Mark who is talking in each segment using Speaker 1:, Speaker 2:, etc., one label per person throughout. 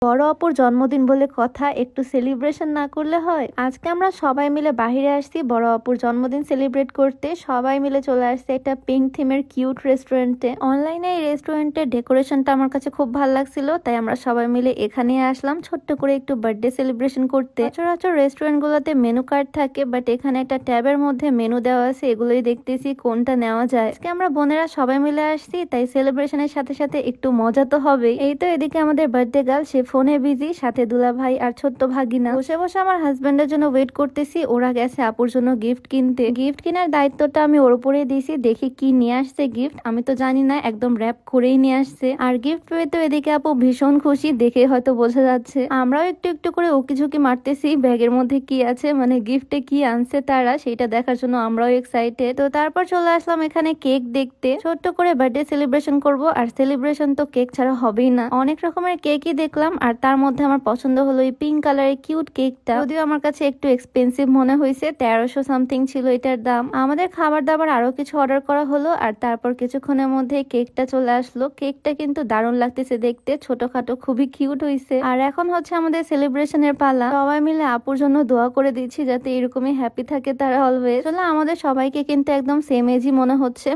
Speaker 1: বড় অপুর জন্মদিন বলে কথা, একটু সেলিব্রেশন না করলে হয়? আজকে আমরা সবাই মিলে বাহিরে আসছি বড় অপুর জন্মদিন সেলিব্রেট করতে। সবাই মিলে চলে আসছে একটা পিঙ্ক থিমের কিউট রেস্টুরেন্টে। অনলাইনে এই রেস্টুরেন্টের ডেকোরেশনটা আমার কাছে খুব ভালো লাগছিল, তাই আমরা সবাই মিলে এখানে আসলাম ছোট্ট করে একটু বার্থডে সেলিব্রেশন করতে। সচরাচর রেস্টুরেন্ট গুলোতে মেনু কার্ড থাকে, বাট এখানে একটা ট্যাবের মধ্যে মেনু দেওয়া আছে, এগুলোই দেখতেছি কোনটা নেওয়া যায়। আজকে আমরা বোনেরা সবাই মিলে আসছি, তাই সেলিব্রেশনের সাথে সাথে একটু মজা তো হবেই। এই তো এদিকে আমাদের বার্থডে গার্ল, সে ফোনে বিজি, সাথে দুলা ভাই আর ছোট্ট ভাগিনা। বসে বসে আমার হাজবেন্ডের জন্য ওয়েট করতেছি, ওরা গেছে আপুর জন্য গিফট কিনতে। গিফট কেনার দায়িত্বটা আমি ওর উপরে দিয়েছি, দেখি কি নিয়ে আসছে গিফট। আমি তো জানি না, একদম র্যাপ করেই নিয়ে আসছে। আর গিফট পেয়ে তো এদিকে আপু ভীষণ খুশি, দেখে হয়তো বোঝা যাচ্ছে। আমরাও একটু একটু করে উকি ঝুঁকি মারতেছি ব্যাগের মধ্যে কি আছে, মানে গিফটে কি আনছে তারা, সেটা দেখার জন্য আমরাও এক্সাইটেড। তো তারপর চলে আসলাম এখানে কেক দেখতে। ছোট্ট করে বার্থডে সেলিব্রেশন করব, আর সেলিব্রেশন তো কেক ছাড়া হবেই না। অনেক রকমের কেকই দেখলাম, আর তার মধ্যে আমার পছন্দ হলো এই পিঙ্ক কালারের কিউট কেকটা। যদিও আমার কাছে একটু এক্সপেন্সিভ মনে হয়েছে, 1300 সামথিং ছিল এটার দাম। আমাদের খাবার দাবার আরো কিছু অর্ডার করা হলো, আর তারপর কিছুক্ষণের মধ্যে কেকটা চলে আসলো। কেকটা কিন্তু দারুণ লাগতেছে দেখতে, ছোটখাটো খুবই কিউট হয়েছে। আর এখন হচ্ছে আমাদের সেলিব্রেশনের পালা। সবাই মিলে আপুর জন্য দোয়া করে দিচ্ছি যাতে এরকমই হ্যাপি থাকে তারা অলওয়েজ। আসলে আমাদের সবাইকে কিন্তু একদম সেম এজই মনে হচ্ছে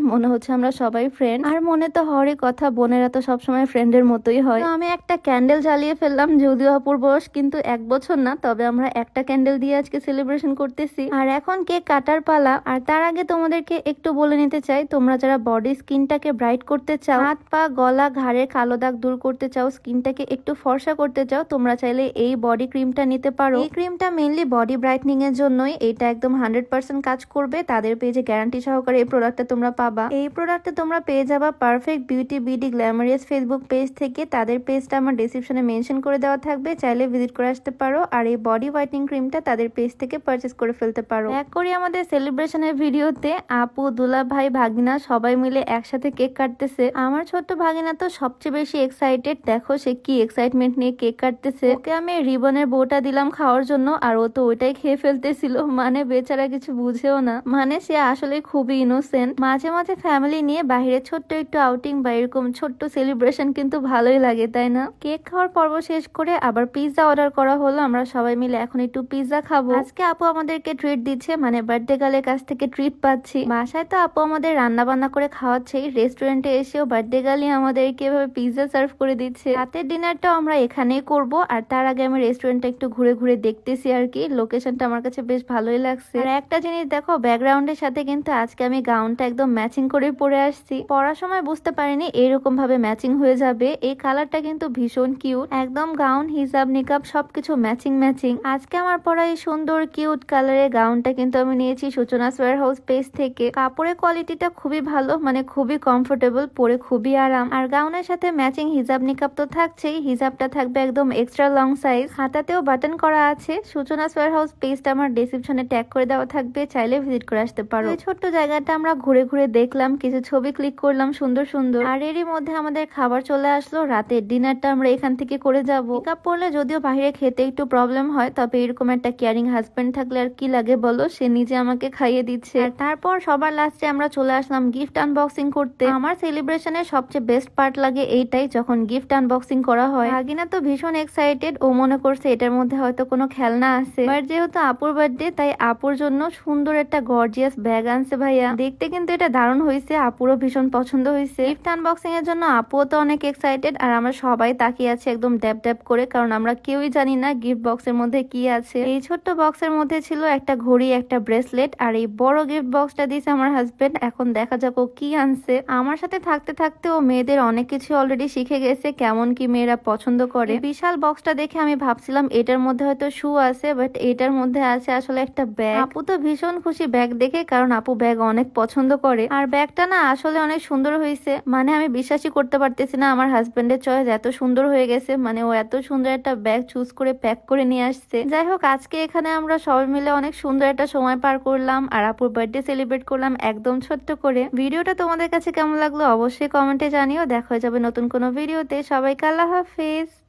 Speaker 1: আমরা সবাই ফ্রেন্ড। আর মনে তো হওয়ারই কথা, বোনেরা তো সবসময় ফ্রেন্ডের মতোই হয়। তো আমি একটা ক্যান্ডেল জ্বালিয়ে ফেললাম, যদিও আপুর বয়স কিন্তু 1 বছর না, তবে আমরা একটা ক্যান্ডেল দিয়ে আজকে সেলিব্রেশন করতেছি। আর এখন কেক কাটার পালা। আর তার আগে তোমাদেরকে একটু বলে নিতে চাই, তোমরা যারা বডি স্কিনটাকে ব্রাইট করতে চাও, হাত পা গলা ঘাড়ের কালো দাগ দূর করতে চাও, স্কিনটাকে একটু ফর্সা করতে চাও, তোমরা চাইলে এই বডি ক্রিমটা নিতে পারো। এই ক্রিমটা মেইনলি বডি ব্রাইটনিং এর জন্যই, এটা একদম 100% কাজ করবে। তাদের পেজে গ্যারান্টি সহকারে এই প্রোডাক্টটা তোমরা পাবা। এই প্রোডাক্টটা তোমরা পেয়ে যাবা perfect beauty BD glamorous Facebook page থেকে। তাদের পেজটা আমার ডেসক্রিপশনে মেনশন করে দেওয়া থাকবে, চাইলে ভিজিট করে আসতে পারো। আর এই বডি হোয়াইটনিং ক্রিমটা তাদের পেজ থেকে পারচেস করে ফেলতে পারো। এক করি আমাদের সেলিব্রেশনের ভিডিওতে আপু, দুলা ভাই, ভাগিনা সবাই মিলে একসাথে কেক কাটতেছে। আমার ছোট্ট ভাগিনা তো সবচেয়ে বেশি এক্সাইটেড, দেখো সে কি এক্সাইটমেন্ট নিয়ে কেক কাটতেছে। ওকে আমি রিবনের বউটা দিলাম খাওয়ার জন্য, আর ও তো ওইটাই খেয়ে ফেলতেছিল। মানে বেচারা কিছু বুঝেও না, মানে সে আসলে খুবই ইনোসেন্ট। মাঝে মাঝে ফ্যামিলি নিয়ে বাইরে ছোট্ট একটু আউটিং বা এরকম ছোট্ট সেলিব্রেশন কিন্তু ভালোই লাগে, তাই না? কেক খাওয়ার পর্ব শেষ করে আবার পিৎজা অর্ডার করা হলো। আমরা সবাই মিলে এখন একটু পিৎজা খাবো। আজকে আপু আমাদেরকে ট্রিট দিচ্ছে, মানে বার্থডে গার্লের কাছ থেকে ট্রিট পাচ্ছি। বাসায় তো আপু আমাদের রান্না বান্না করে খাওয়াচ্ছেই, রেস্টুরেন্টে এসেও বার্থডে গার্লই আমাদেরকে এভাবে পিৎজা সার্ভ করে দিচ্ছে। রাতের ডিনারটাও আমরা এখানেই করব। আর তার আগে আমি রেস্টুরেন্টটা একটু ঘুরে ঘুরে দেখতেছি আর কি। লোকেশনটা আমার কাছে বেশ ভালোই লাগছে। আর একটা জিনিস দেখো, ব্যাকগ্রাউন্ডের সাথে কিন্তু আজকে আমি গাউনটা একদম ম্যাচিং করে পরে আসছি। পরার সময় বুঝতে পারিনি এরকম ভাবে ম্যাচিং হয়ে যাবে। এই কালারটা কিন্তু ভীষণ কিউট, একদম গাউন হিজাব নিকাব সবকিছু ম্যাচিং ম্যাচিং। আজকে আমার পরা এই সুন্দর কিউট কালারের গাউনটা কিন্তু আমি নিয়েছি সূচনাস ওয়্যারহাউস পেজ থেকে। কাপড়ের কোয়ালিটিটা খুবই ভালো, মানে খুবই কমফোর্টেবল, পরে খুবই আরাম। আর গাউনের সাথে ম্যাচিং হিজাব নিকাব তো থাকছেই, হিজাবটা থাকবে একদম এক্সট্রা লং সাইজ, হাতাতেও বাটন করা আছে। সূচনাস ওয়্যারহাউস পেজটা আমার ডেসক্রিপশনে ট্যাগ করে দেওয়া থাকবে, চাইলে ভিজিট করে আসতে পারো। এই ছোট্ট জায়গাটা আমরা ঘুরে ঘুরে দেখলাম, কিছু ছবি ক্লিক করলাম সুন্দর সুন্দর। আর এরই মধ্যে আমাদের খাবার চলে আসলো। রাতের ডিনারটা আমরা এখান থেকে করে যাব। মেকআপ পরলে যদিও বাইরে খেতে একটু প্রবলেম হয়, তবে এরকম একটা কেয়ারিং হাজবেন্ড থাকলে আর কি লাগে বলো, সে নিজে আমাকে খাইয়ে দিচ্ছে। আর তারপর সবার লাস্টে আমরা চলে আসলাম গিফট আনবক্সিং করতে। আমার সেলিব্রেশনের সবচেয়ে বেস্ট পার্ট লাগে এইটাই, যখন গিফট আনবক্সিং করা হয়। ভাগিনা তো ভীষণ এক্সাইটেড, ও মনে করছে এটার মধ্যে হয়তো কোনো খেলনা আছে। বাট যেহেতু আপুর বার্থডে, তাই আপুর জন্য সুন্দর একটা গর্জিয়াস ব্যাগ আনছে ভাইয়া। দেখতে কিন্তু এটা দারুণ হয়েছে, আপুরও ভীষণ পছন্দ হয়েছে। গিফট আনবক্সিং এর জন্য আপুও তো অনেক এক্সাইটেড, আর আমরা সবাই তাকিয়ে আছি একদম ড্যাব ড্যাব করে, কারণ আমরা কেউই জানি না গিফট বক্সের মধ্যে কি আছে। এই ছোট্ট বক্সের মধ্যে ছিল একটা ঘড়ি, একটা ব্রেসলেট, আর এই বড় গিফট বক্সটা দিয়েছে আমার হাজবেন্ড। এখন দেখা যাক ও কি আনছে। আমার সাথে থাকতে থাকতে ও মেয়েদের অনেক কিছু অলরেডি শিখে গেছে, কেমন কি মেয়েরা পছন্দ করে। বিশাল বক্সটা দেখে আমি ভাবছিলাম এটার মধ্যে হয়তো শু আছে, বাট এটার মধ্যে আছে আসলে একটা ব্যাগ। আপু তো ভীষণ খুশি ব্যাগ দেখে, কারণ আপু ব্যাগ অনেক পছন্দ করে। আর ব্যাগটা না আসলে অনেক সুন্দর হয়েছে, মানে আমি বিশ্বাসই করতে পারতেছি না আমার হাজবেন্ডের চয়েস এত সুন্দর হয়ে গেছে। মানে ও এত সুন্দর একটা ব্যাগ চুজ করে প্যাক করে নিয়ে আসছে। যাই হোক, আজকে এখানে আমরা সবাই মিলে অনেক সুন্দর একটা সময় পার করলাম, আর আপুর বার্থডে সেলিব্রেট করলাম একদম ছোট্ট করে। ভিডিওটা তোমাদের কাছে কেমন লাগলো অবশ্যই কমেন্টে জানিও। দেখা হয়ে যাবে নতুন কোনো ভিডিওতে। সবাইকে আল্লাহ হাফেজ।